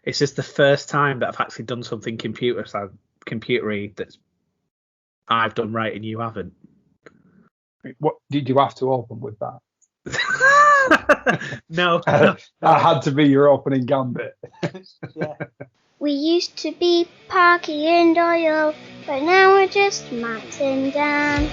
It's just the first time that I've actually done something computery that's I've done right and you haven't. What did you have to open with that? No, That no. had to be your opening gambit. Yeah. We used to be Parky and Doyle, but now we're just Matt and Dan.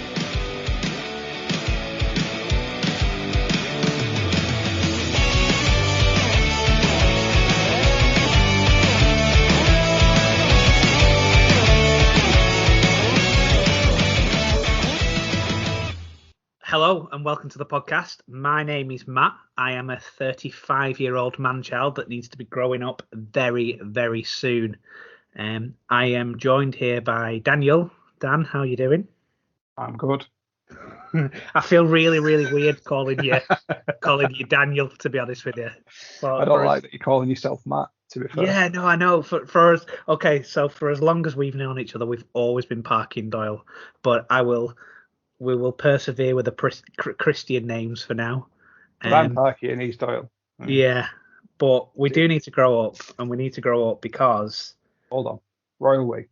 Hello and welcome to the podcast. My name is Matt. I am a 35-year-old man-child that needs to be growing up very, very soon. I am joined here by Daniel. Dan, how are you doing? I'm good. I feel really, really weird calling you Daniel, to be honest with you. I don't like that you're calling yourself Matt, to be fair. Yeah, no, I know. For us, okay, so for as long as we've known each other, we've always been Parkin Doyle. But we will persevere with the Christian names for now. But I'm Parky and he's Doyle. Yeah, but we do need to grow up, and we need to grow up because... Hold on. Royal we.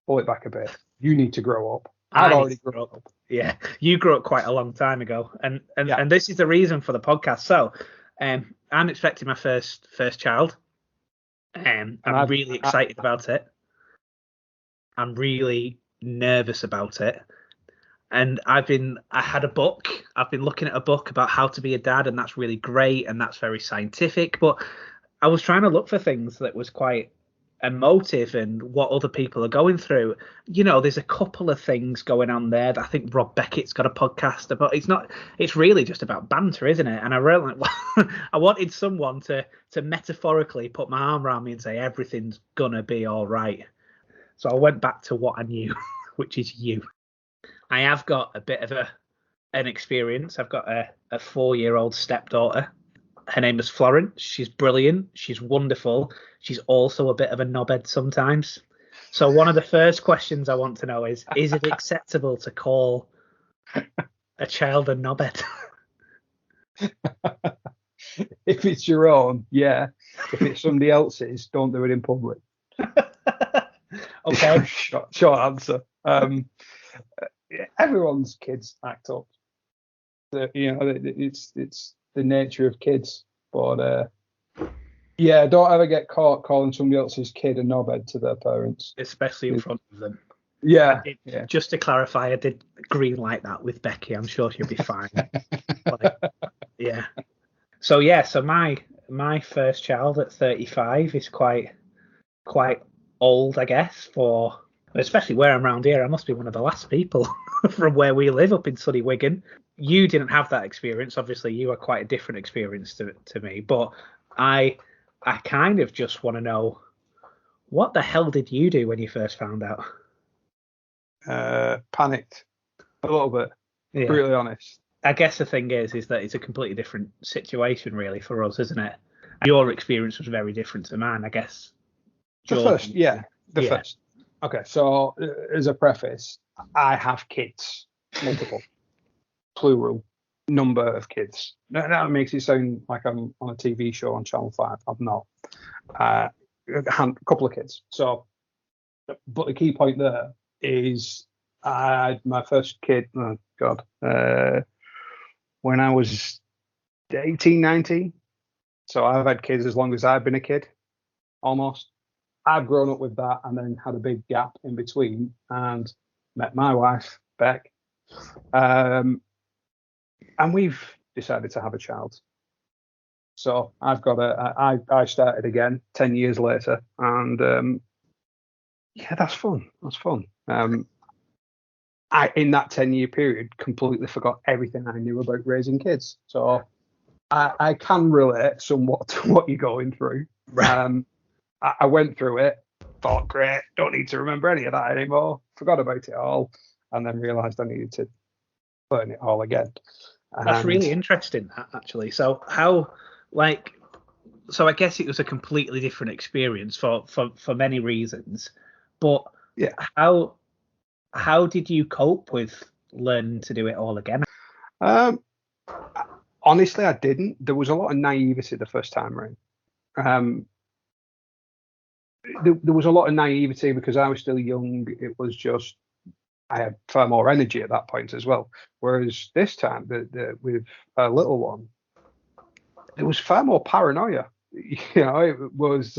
Pull it back a bit. You need to grow up. I I've need already to grown up. Yeah, you grew up quite a long time ago, and Yeah. this is the reason for the podcast. So, I'm expecting my first child. I'm really excited about it. I'm really nervous about it. And I had a book. I've been looking at a book about how to be a dad, and that's really great, and that's very scientific. But I was trying to look for things that was quite emotive and what other people are going through. You know, there's a couple of things going on there that I think Rob Beckett's got a podcast about. It's really just about banter, isn't it? And I really I wanted someone to metaphorically put my arm around me and say everything's gonna be all right. So I went back to what I knew, which is you. I have got a bit of an experience. I've got a 4-year-old stepdaughter. Her name is Florence. She's brilliant. She's wonderful. She's also a bit of a knobhead sometimes. So one of the first questions I want to know is it acceptable to call a child a knobhead? If it's your own, yeah. If it's somebody else's, don't do it in public. Okay. Short answer. Everyone's kids act up. It's the nature of kids. But yeah, don't ever get caught calling somebody else's kid a knobhead to their parents, especially in front of them. Yeah. Just to clarify, I did green light that with Becky. I'm sure she'll be fine. Yeah. So my first child at 35 is quite old, I guess, for especially where I'm around here. I must be one of the last people from where we live up in sunny Wigan. You didn't have that experience. Obviously, you are quite a different experience to me. But I kind of just want to know, what the hell did you do when you first found out? Panicked a little bit. Yeah. Brutally honest. I guess the thing is that it's a completely different situation, really, for us, isn't it? Your experience was very different to mine, I guess. The first. Okay, so as a preface, I have kids, multiple, plural number of kids. That makes it sound like I'm on a TV show on Channel 5. I'm not. A couple of kids. So, but the key point there is I had my first kid, oh God, when I was 18, 19. So I've had kids as long as I've been a kid, almost. I've grown up with that and then had a big gap in between and met my wife, Beck. And we've decided to have a child. So I've got I started again 10 years later. And yeah, that's fun. That's fun. I, in that 10-year period, completely forgot everything I knew about raising kids. So I can relate somewhat to what you're going through. I went through it, thought, great, don't need to remember any of that anymore, forgot about it all, and then realised I needed to learn it all again. That's really interesting, actually. So I guess it was a completely different experience for many reasons. But yeah, how did you cope with learning to do it all again? Honestly, I didn't. There was a lot of naivety the first time around. there was a lot of naivety because I was still young. It was just I had far more energy at that point as well. Whereas this time, with a little one, there was far more paranoia. It was.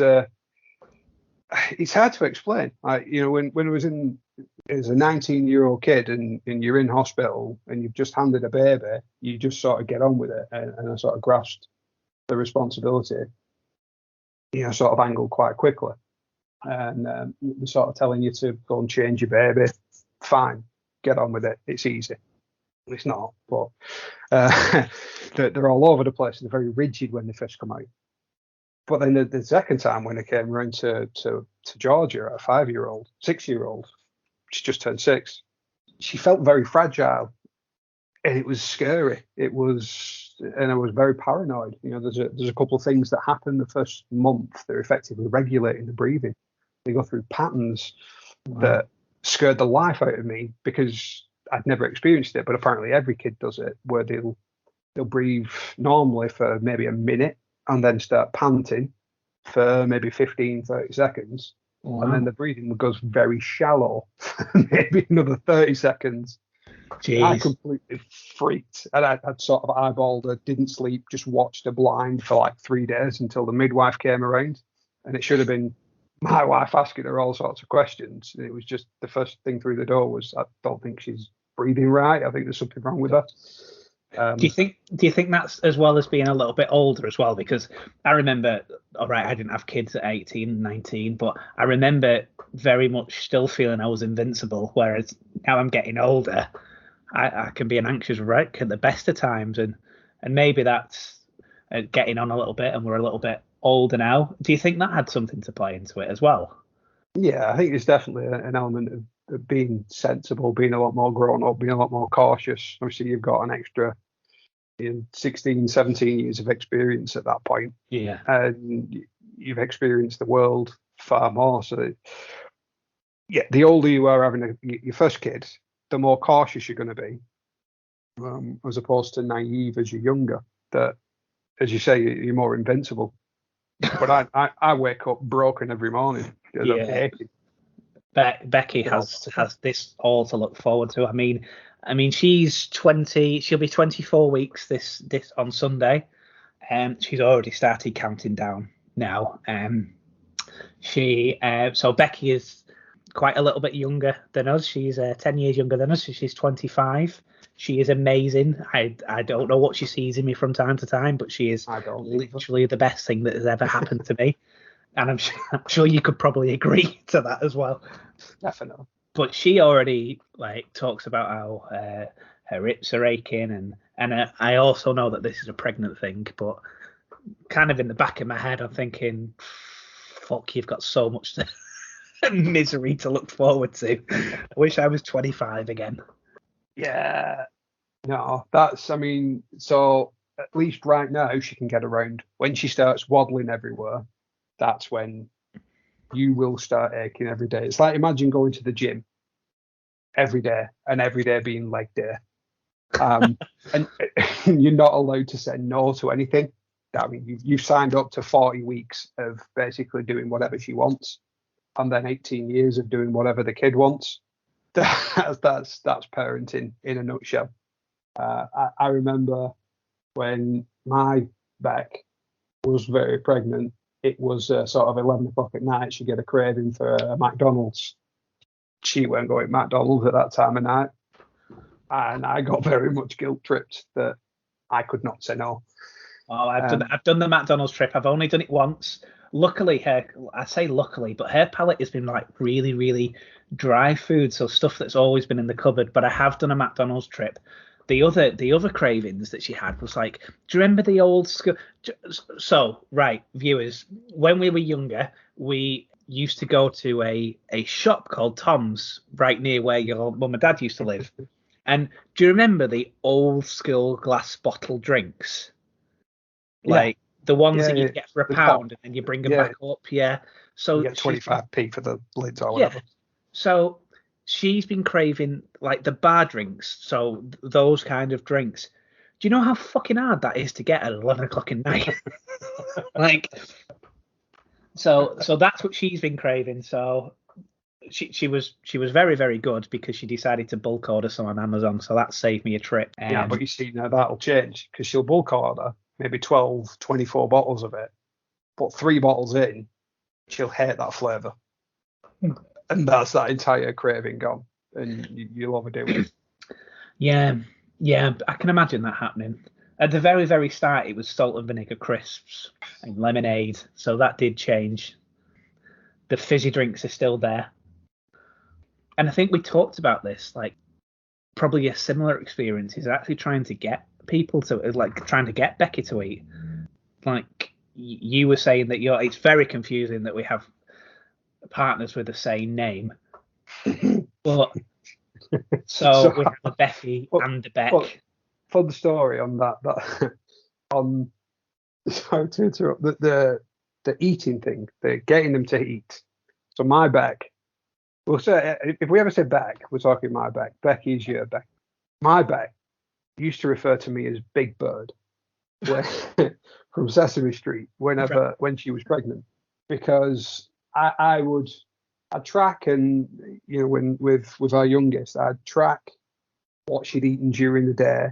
It's hard to explain. When I was as a 19-year-old kid and you're in hospital and you've just handed a baby, you just sort of get on with it. And I sort of grasped the responsibility, sort of angle quite quickly. And they're sort of telling you to go and change your baby. Fine, get on with it. It's easy. It's not, but they're all over the place. They're very rigid when they first come out. But then the second time when I came around to Georgia, a 5-year-old, 6-year-old, she just turned 6, she felt very fragile, and it was scary. And I was very paranoid. There's a couple of things that happen the first month. They're effectively regulating the breathing. They go through patterns that scared the life out of me because I'd never experienced it. But apparently every kid does it, where they'll breathe normally for maybe a minute and then start panting for maybe 15, 30 seconds. Wow. And then the breathing goes very shallow for maybe another 30 seconds. Jeez. I completely freaked. And I'd sort of eyeballed her, didn't sleep, just watched her blind for like 3 days until the midwife came around. And it should have been my wife asking her all sorts of questions. And it was just the first thing through the door was, I don't think she's breathing right. I think there's something wrong with her. Do you think that's as well as being a little bit older as well? Because I remember, all right, I didn't have kids at 18, 19, but I remember very much still feeling I was invincible. Whereas now I'm getting older, I can be an anxious wreck at the best of times, and maybe that's getting on a little bit, and we're a little bit older now. Do you think that had something to play into it as well? Yeah, I think there's definitely an element of being sensible, being a lot more grown up, being a lot more cautious. Obviously, you've got an extra 16, 17 years of experience at that point. Yeah. And you've experienced the world far more. So, yeah, the older you are having your first kid, the more cautious you're going to be, as opposed to naive as you're younger. That, as you say, you're more invincible. But I wake up broken every morning. Yeah. Becky has this all to look forward to. I mean, she's 20. She'll be 24 weeks this on Sunday. She's already started counting down now. So Becky is quite a little bit younger than us. She's 10 years younger than us. So she's 25. She is amazing. I don't know what she sees in me from time to time, but she is literally the best thing that has ever happened to me. And I'm sure you could probably agree to that as well. Definitely. But she already talks about how her hips are aching, and I also know that this is a pregnant thing, but kind of in the back of my head, I'm thinking, fuck, you've got so much misery to look forward to. I wish I was 25 again. Yeah. No, so at least right now she can get around. When she starts waddling everywhere, that's when you will start aching every day. It's like, imagine going to the gym every day and every day being leg day. And you're not allowed to say no to anything. I mean, you've signed up to 40 weeks of basically doing whatever she wants, and then 18 years of doing whatever the kid wants. That's parenting in a nutshell. I remember when my Beck was very pregnant, it was sort of 11 o'clock at night. She'd get a craving for a McDonald's. She weren't going to McDonald's at that time of night. And I got very much guilt tripped that I could not say no. Oh, I've done the McDonald's trip. I've only done it once. Luckily, I say luckily, but her palate has been like really, really dry food, so stuff that's always been in the cupboard. But I have done a McDonald's trip. The other cravings that she had was like, do you remember the old school? So, right, viewers, when we were younger, we used to go to a shop called Tom's right near where your mum and dad used to live. And do you remember the old school glass bottle drinks? Like the ones that you get for £1 and then you bring them back up. Yeah. So you get 25p for the lids or whatever. So she's been craving like the bar drinks. So those kind of drinks. Do you know how fucking hard that is to get at 11 o'clock at night? Like So that's what she's been craving. So she was very, very good because she decided to bulk order some on Amazon. So that saved me a trip. Yeah, but you see, now that'll change because she'll bulk order maybe 12, 24 bottles of it, but 3 bottles in, she'll hate that flavour. And that's that entire craving gone, and you'll overdo it. Yeah, I can imagine that happening. At the very, very start, it was salt and vinegar crisps and lemonade, so that did change. The fizzy drinks are still there. And I think we talked about this, like probably a similar experience is actually trying to get people to, like trying to get Becky to eat. Like you were saying that it's very confusing that we have partners with the same name. But so we have a Becky and a Beck. Fun story on that on sorry to interrupt, the eating thing, the getting them to eat. So my Beck, we'll say if we ever say Beck, we're talking my Beck. Becky's your Beck. My Beck used to refer to me as Big Bird from Sesame Street when she was pregnant, because I'd track, and when with our youngest, I'd track what she'd eaten during the day,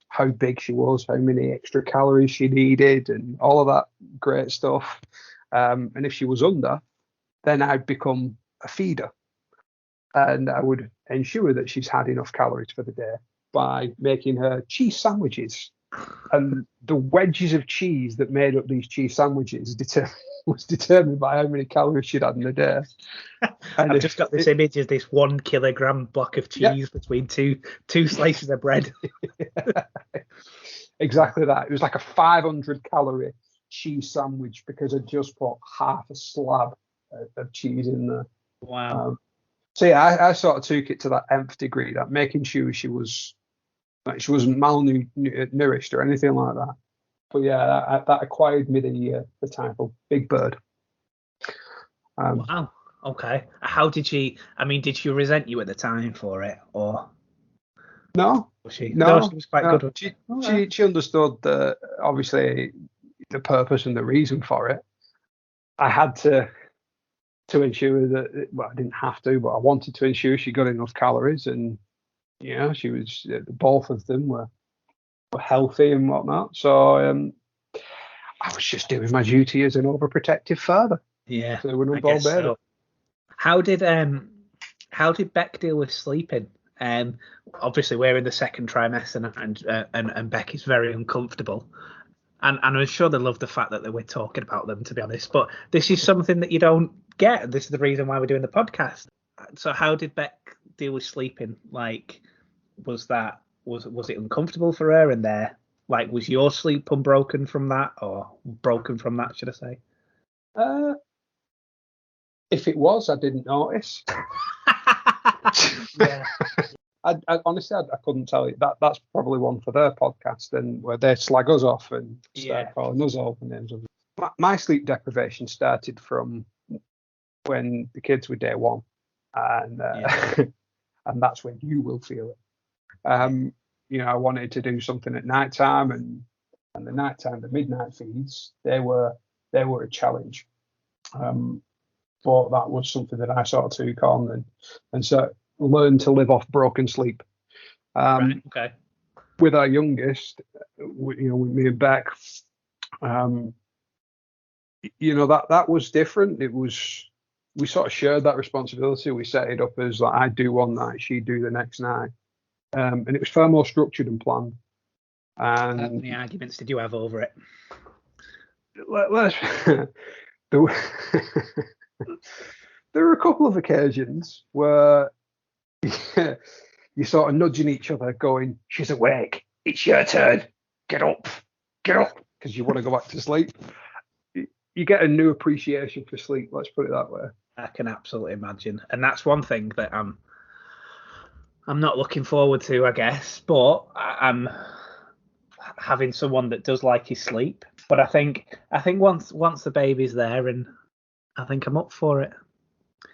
how big she was, how many extra calories she needed, and all of that great stuff. And if she was under, then I'd become a feeder, and I would ensure that she's had enough calories for the day by making her cheese sandwiches. And the wedges of cheese that made up these cheese sandwiches was determined by how many calories she'd had in a day. And I've just got this image of this 1 kilogram block of cheese between two slices of bread. Exactly that. It was like a 500 calorie cheese sandwich because I just put half a slab of cheese in there. Wow. So yeah, I sort of took it to that nth degree, that making sure she wasn't malnourished or anything like that. But yeah, that acquired me the title Big Bird. Wow. Okay. How did she? I mean, did she resent you at the time for it, or? No. Was she? No, she was quite good. She understood obviously the purpose and the reason for it. I had to ensure that, well, I didn't have to, but I wanted to ensure she got enough calories, and she was, both of them were healthy and whatnot. So I was just doing my duty as an overprotective father. Yeah, so we're not all bad. So. How did Beck deal with sleeping? Obviously we're in the second trimester, and Beck is very uncomfortable. And I'm sure they love the fact that we're talking about them, to be honest. But this is something that you don't get, and this is the reason why we're doing the podcast. So how did Beck deal with sleeping? Like, was it uncomfortable for her? And was your sleep unbroken from that, or broken from that, should I say? If it was, I didn't notice. Yeah. I honestly, I couldn't tell you. That's probably one for their podcast, and where they slag us off and start calling us all the names of. My sleep deprivation started from when the kids were day one, and and that's when you will feel it. I wanted to do something at night time, and the midnight feeds, they were a challenge. But that was something that I sort of took on and so learned to live off broken sleep. Right, okay. With our youngest, with me and Beck, that was different. It was, we sort of shared that responsibility. We set it up as like, I'd do one night, she'd do the next night. And it was far more structured and planned. And how many arguments did you have over it? There were a couple of occasions where you're sort of nudging each other, going, "She's awake. It's your turn. Get up, because you want to go back to sleep." You get a new appreciation for sleep. Let's put it that way. I can absolutely imagine, and that's one thing that I'm not looking forward to, I guess. But I'm having someone that does like his sleep. But I think once the baby's there, and I think I'm up for it.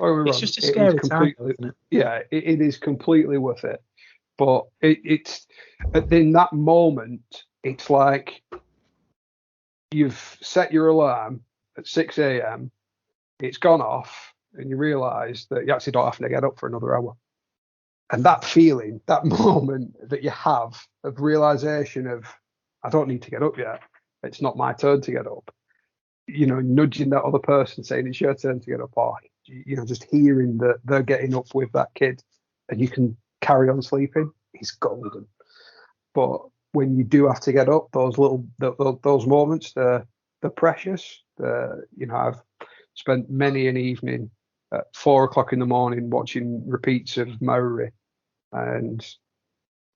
It's just a scary time, isn't it? Yeah, it is completely worth it. But it's in that moment, it's like you've set your alarm at 6 a.m. it's gone off, and you realise that you actually don't have to get up for another hour. And that feeling, that moment that you have of realisation of, I don't need to get up yet. It's not my turn to get up. Nudging that other person saying it's your turn to get up, or just hearing that they're getting up with that kid, and you can carry on sleeping is golden. But when you do have to get up, those moments, they're precious. I've spent many an evening at 4 o'clock in the morning watching repeats of Maori, and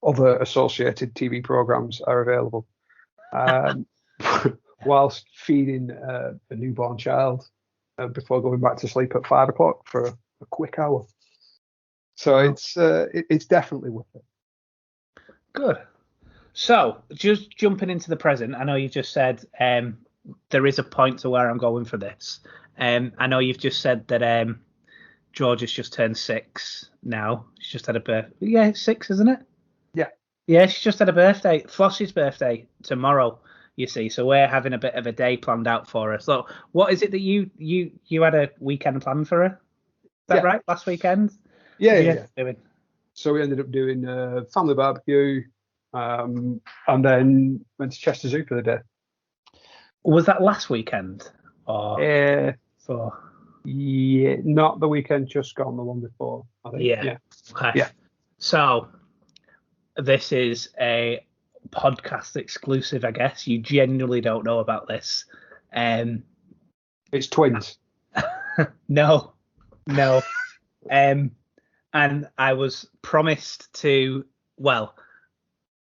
other associated TV programs are available, whilst feeding a newborn child before going back to sleep at 5 o'clock for a quick hour. So it's definitely worth it. Good. So just jumping into the present, I know you just said there is a point to where I'm going for this. I know you've just said that George has just turned 6 now. She's just had a birthday. Yeah, it's 6, isn't it? Yeah. Yeah, she's just had a birthday. Flossie's birthday tomorrow, you see. So we're having a bit of a day planned out for her. So what is it that you had a weekend planned for her? Is that right? Last weekend? Yeah. So we ended up doing a family barbecue, and then went to Chester Zoo for the day. Was that last weekend? Or yeah, not the weekend just gone, the one before, I think. Yeah. Okay. Yeah. So this is a podcast exclusive, I guess. You genuinely don't know about this. It's twins. No. And I was promised to, but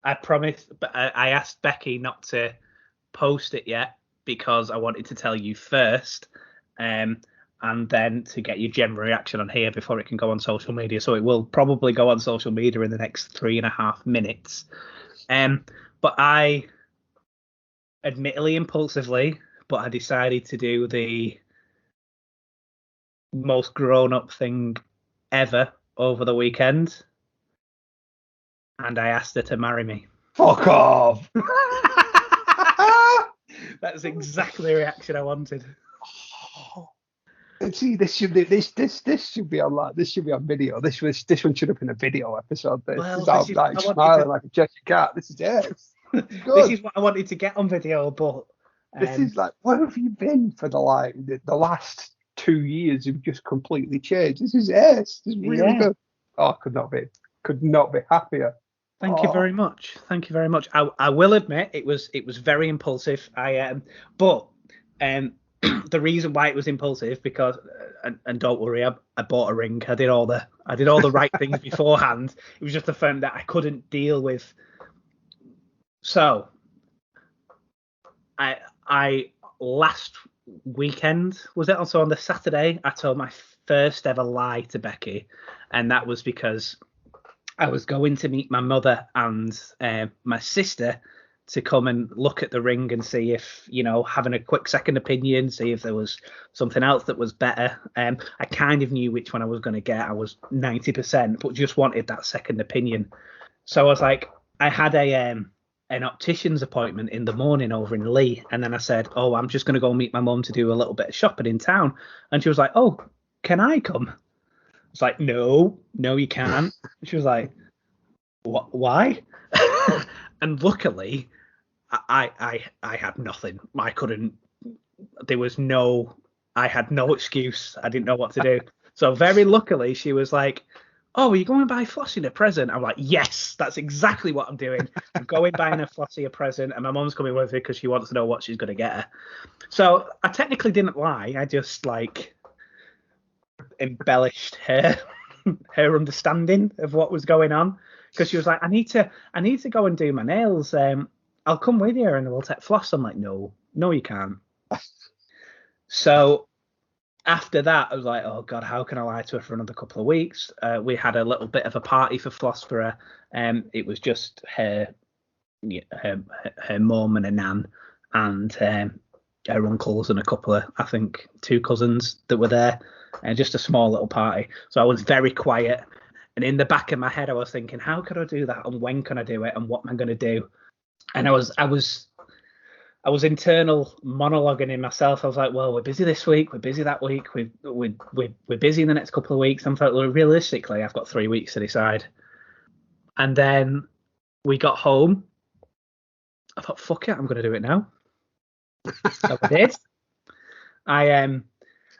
I asked Becky not to post it yet because I wanted to tell you first, and then to get your general reaction on here before it can go on social media. So it will probably go on social media in the next 3.5 minutes. But I, admittedly impulsively, but I decided to do the most grown-up thing ever over the weekend, and I asked her to marry me. Fuck off! That's exactly the reaction I wanted. See, this should be on this should be on video. This one should have been a video episode. Smiling like a Cheshire cat. This is it. This is what I wanted to get on video, but this is like, where have you been for the last 2 years? You've just completely changed. This is it. This is really good. Oh, could not be happier. Thank you very much. I will admit it was very impulsive. But the reason why it was impulsive because, and don't worry, I bought a ring. I did all the right things beforehand. It was just a fact that I couldn't deal with. So I last weekend, was it? Also on the Saturday, I told my first ever lie to Becky, and that was because I was going to meet my mother and my sister to come and look at the ring and see if, having a quick second opinion, see if there was something else that was better. I kind of knew which one I was going to get. I was 90%, but just wanted that second opinion. So I was like, I had an optician's appointment in the morning over in Lee, and then I said, I'm just going to go meet my mum to do a little bit of shopping in town. And she was like, can I come? I was like, no, you can't. She was like, what? Why? And luckily, I had nothing. I had no excuse. I didn't know what to do. So very luckily, she was like, are you going to buy Flossie a present? I'm like, yes, that's exactly what I'm doing. I'm going buying a Flossie a present, and my mum's coming with her because she wants to know what she's going to get her. So I technically didn't lie. I just embellished her understanding of what was going on, because she was like, I need to go and do my nails. I'll come with you and we'll take Floss. I'm like, no, you can't. So after that, I was like, oh God, how can I lie to her for another couple of weeks? We had a little bit of a party for Floss for her. It was just her mum and a nan and her uncles and a couple of, I think, 2 cousins that were there, and just a small little party. So I was very quiet, and in the back of my head I was thinking, how could I do that, and when can I do it, and what am I going to do? And I was I was internal monologuing in myself. I was like, well, we're busy this week, we're busy that week, we're busy in the next couple of weeks. I'm like, well, realistically, I've got 3 weeks to decide. And then we got home. I thought, fuck it, I'm going to do it now. So I did.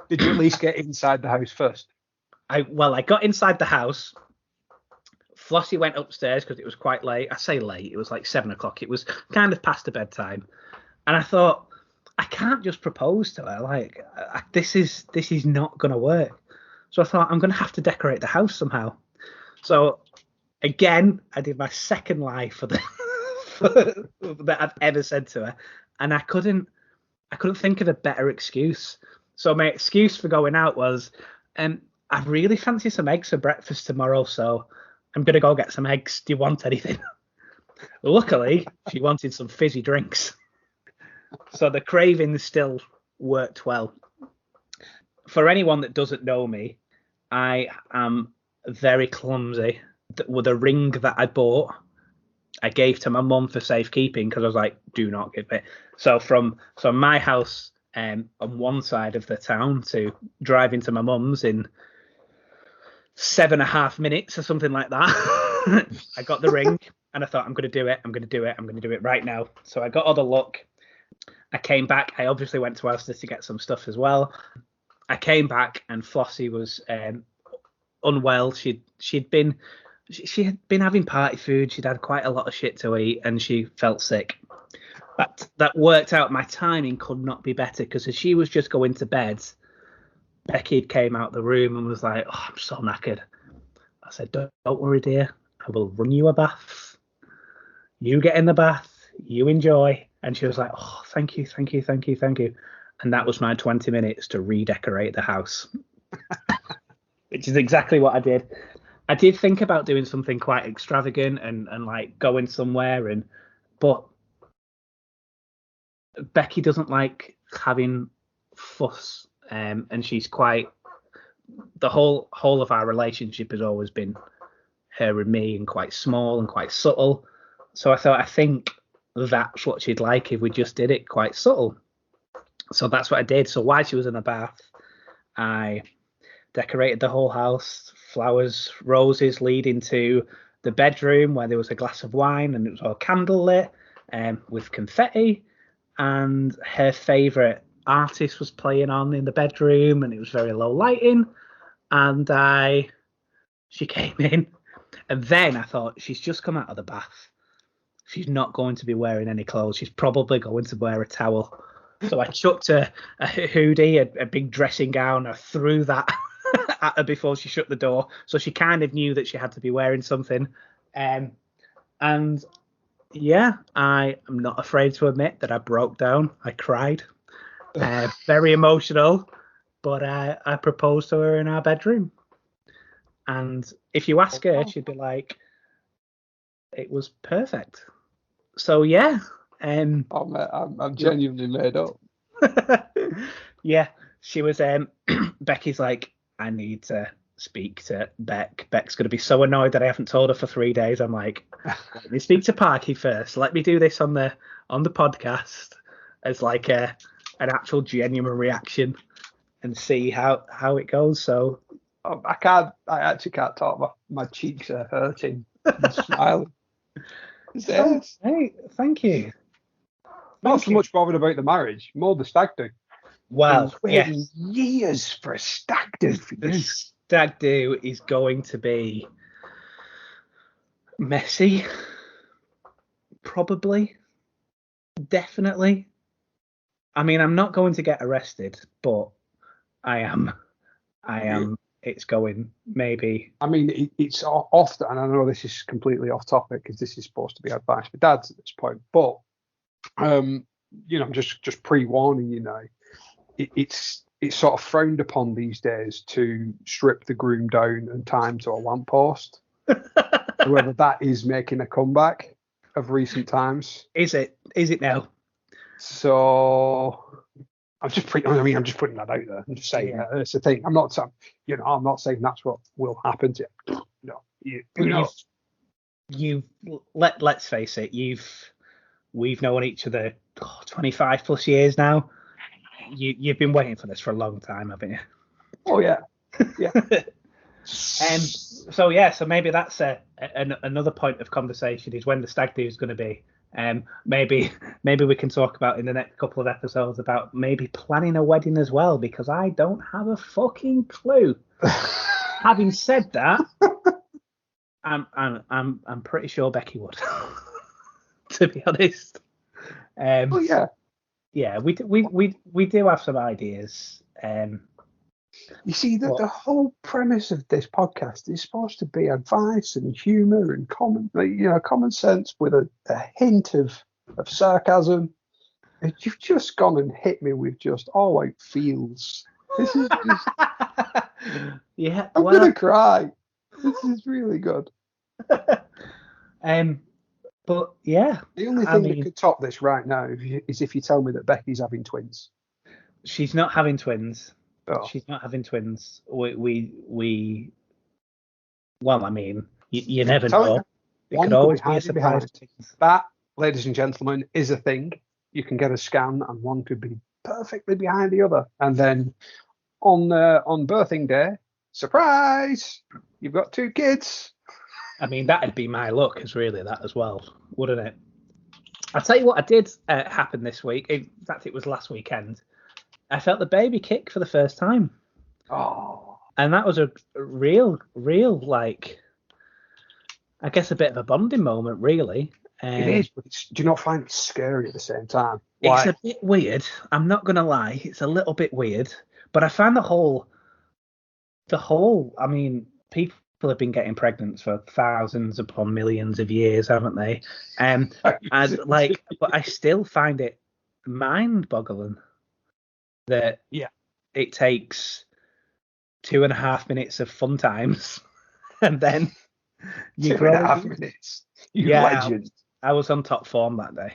Did you at least get inside the house first? I got inside the house. Flossie went upstairs because it was quite late. I say late, it was like 7 o'clock. It was kind of past the bedtime. And I thought, I can't just propose to her. Like, this is not going to work. So I thought, I'm going to have to decorate the house somehow. So again, I did my second lie that I've ever said to her. And I couldn't think of a better excuse. So my excuse for going out was, I really fancy some eggs for breakfast tomorrow, so I'm going to go get some eggs. Do you want anything? Luckily, she wanted some fizzy drinks. So the craving still worked well. For anyone that doesn't know me, I am very clumsy. With a ring that I bought, I gave to my mum for safekeeping because I was like, do not give it. So from my house on one side of the town to driving to my mum's in 7.5 minutes or something like that, I got the ring and I thought, I'm going to do it right now. So I got all the luck. I came back. I obviously went to Asda to get some stuff as well. I came back and Flossie was unwell. She had been having party food. She'd had quite a lot of shit to eat and she felt sick. That worked out. My timing could not be better because as she was just going to bed, Becky came out the room and was like, oh, I'm so knackered. I said, don't worry, dear. I will run you a bath. You get in the bath. You enjoy. And she was like, oh, thank you. And that was my 20 minutes to redecorate the house, which is exactly what I did. I did think about doing something quite extravagant and like going somewhere, but Becky doesn't like having fuss, and she's quite. The whole of our relationship has always been her and me, and quite small and quite subtle. So I think that's what she'd like if we just did it quite subtle. So that's what I did. So while she was in the bath, I decorated the whole house, flowers, roses leading to the bedroom where there was a glass of wine and it was all candlelit with confetti, and her favourite artist was playing on in the bedroom and it was very low lighting, and she came in, and then I thought, she's just come out of the bath. She's not going to be wearing any clothes. She's probably going to wear a towel. So I chucked a hoodie, a big dressing gown. I threw that at her before she shut the door. So she kind of knew that she had to be wearing something. And yeah, I am not afraid to admit that I broke down. I cried. Very emotional. But I proposed to her in our bedroom. And if you ask her, she'd be like, it was perfect. So yeah. I'm genuinely made up. Yeah, she was. Becky's like, I need to speak to Beck. Beck's going to be so annoyed that I haven't told her for 3 days. I'm like, let me speak to Parky first. Let me do this on the podcast as like an actual genuine reaction and see how it goes. So I actually can't talk. My cheeks are hurting. I'm smiling. Yes. Hey, thank you. Not so much bothered about the marriage, more the stag do. Well, yes. Years for a stag do for you. The stag do is going to be messy. Probably. Definitely. I mean, I'm not going to get arrested, but I am. It's going maybe. I mean, it's often, and I know this is completely off topic because this is supposed to be advice for dads at this point, but just pre-warning you now, it's sort of frowned upon these days to strip the groom down and tie him to a lamppost. Whether that is making a comeback of recent times. Is it now? So I'm just putting that out there. I'm just saying it's a thing. I'm not saying that's what will happen to you. No, let's face it, you've we've known each other 25 plus years now. You've been waiting for this for a long time, haven't you? Oh yeah. So maybe that's another point of conversation is when the stag do is going to be. Maybe we can talk about in the next couple of episodes about maybe planning a wedding as well, because I don't have a fucking clue. Having said that, I'm pretty sure Becky would. To be honest. Yeah, we do have some ideas. You see, the whole premise of this podcast is supposed to be advice and humour and common sense with a hint of sarcasm. And you've just gone and hit me with just all out feels. This is just. Yeah, I'm gonna cry. This is really good. But yeah, the only thing that could top this right now is if you tell me that Becky's having twins. She's not having twins. Oh. She's not having twins. We well, I mean, you never know. It could always be a surprise. That, ladies and gentlemen, is a thing. You can get a scan, and one could be perfectly behind the other, and then on birthing day, surprise! You've got 2 kids. I mean, that'd be my luck, as really that as well, wouldn't it? I'll tell you what I did happen this week. In fact, it was last weekend. I felt the baby kick for the first time. Oh. And that was a real, like, I guess a bit of a bonding moment, really. It is, but do you not find it scary at the same time? It's a bit weird. I'm not going to lie. It's a little bit weird. But I found the whole, I mean, people have been getting pregnant for thousands upon millions of years, haven't they? And like, but I still find it mind-boggling that it takes 2.5 minutes of fun times, and then you 2.5 minutes. You legend. I was on top form that day.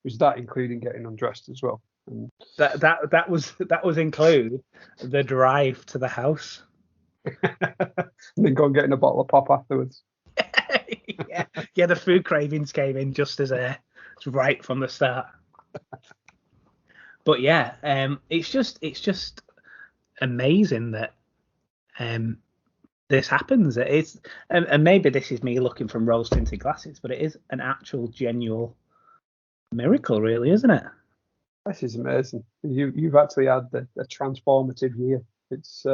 Was that including getting undressed as well? That was include the drive to the house. And then go and get in a bottle of pop afterwards. yeah, the food cravings came in just as right from the start. But yeah, it's just amazing that this happens. It's and maybe this is me looking from rose tinted glasses, but it is an actual genuine miracle, really, isn't it? This is amazing. You've actually had a transformative year. It's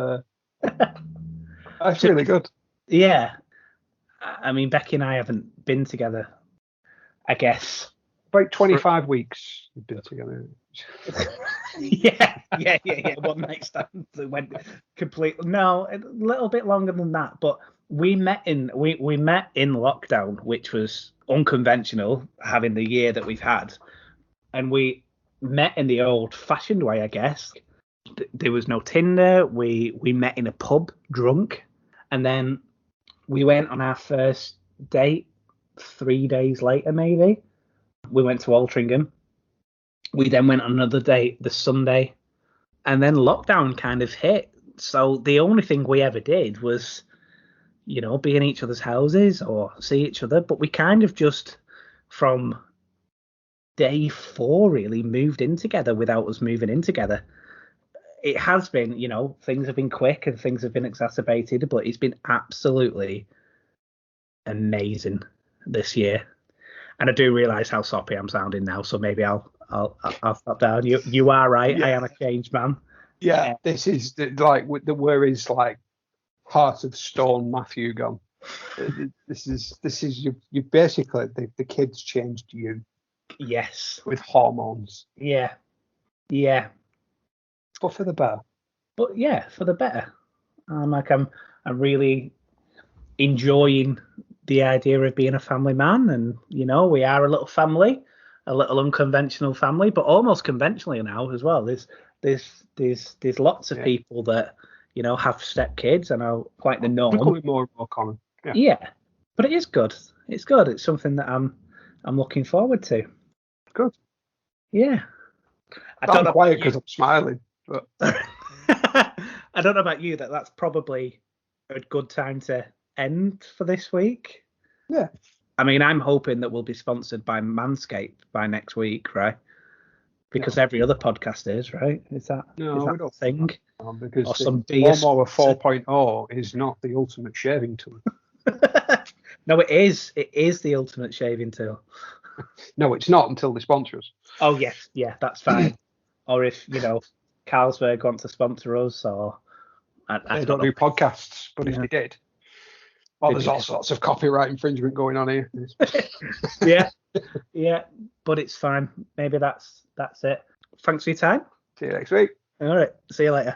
that's really good. Yeah, I mean, Becky and I haven't been together, I guess, about 25 weeks we've been together. yeah. One night stand that went completely. No, a little bit longer than that. But we met in lockdown, which was unconventional, having the year that we've had, and we met in the old-fashioned way, I guess. There was no Tinder. We met in a pub, drunk, and then we went on our first date 3 days later, maybe. We went to Altrincham. We then went on another date the Sunday, and then lockdown kind of hit. So the only thing we ever did was, be in each other's houses or see each other. But we kind of just, from day 4, really moved in together without us moving in together. It has been, things have been quick and things have been exacerbated, but it's been absolutely amazing this year. And I do realise how soppy I'm sounding now, so maybe I'll stop down. You are right. Yeah. I am a changed man. Yeah, this is like where is like heart of stone Matthew gone. This is you basically the kids changed you. Yes. With hormones. Yeah. But for the better. But yeah, for the better. I'm really enjoying the idea of being a family man, and we are a little family, a little unconventional family, but almost conventionally now as well. There's lots of people that have stepkids and are quite the norm. Becoming more and more common. Yeah, but it is good. It's good. It's something that I'm looking forward to. Good. Yeah. I'm quiet because I'm smiling. But I don't know about you. That's probably a good time to end for this week. Yeah. I mean, I'm hoping that we'll be sponsored by Manscaped by next week, right? Because every other podcast is, right? Is that we don't a thing? Because or some the Lawnmower 4.0 is not the ultimate shaving tool. No, it is. It is the ultimate shaving tool. No, it's not until they sponsor us. Oh, yes. Yeah, that's fine. Or if, Carlsberg want to sponsor us, or... They don't do podcasts, but if they did... Oh, there's all sorts of copyright infringement going on here. Yeah, but it's fine. Maybe that's it. Thanks for your time. See you next week. All right. See you later.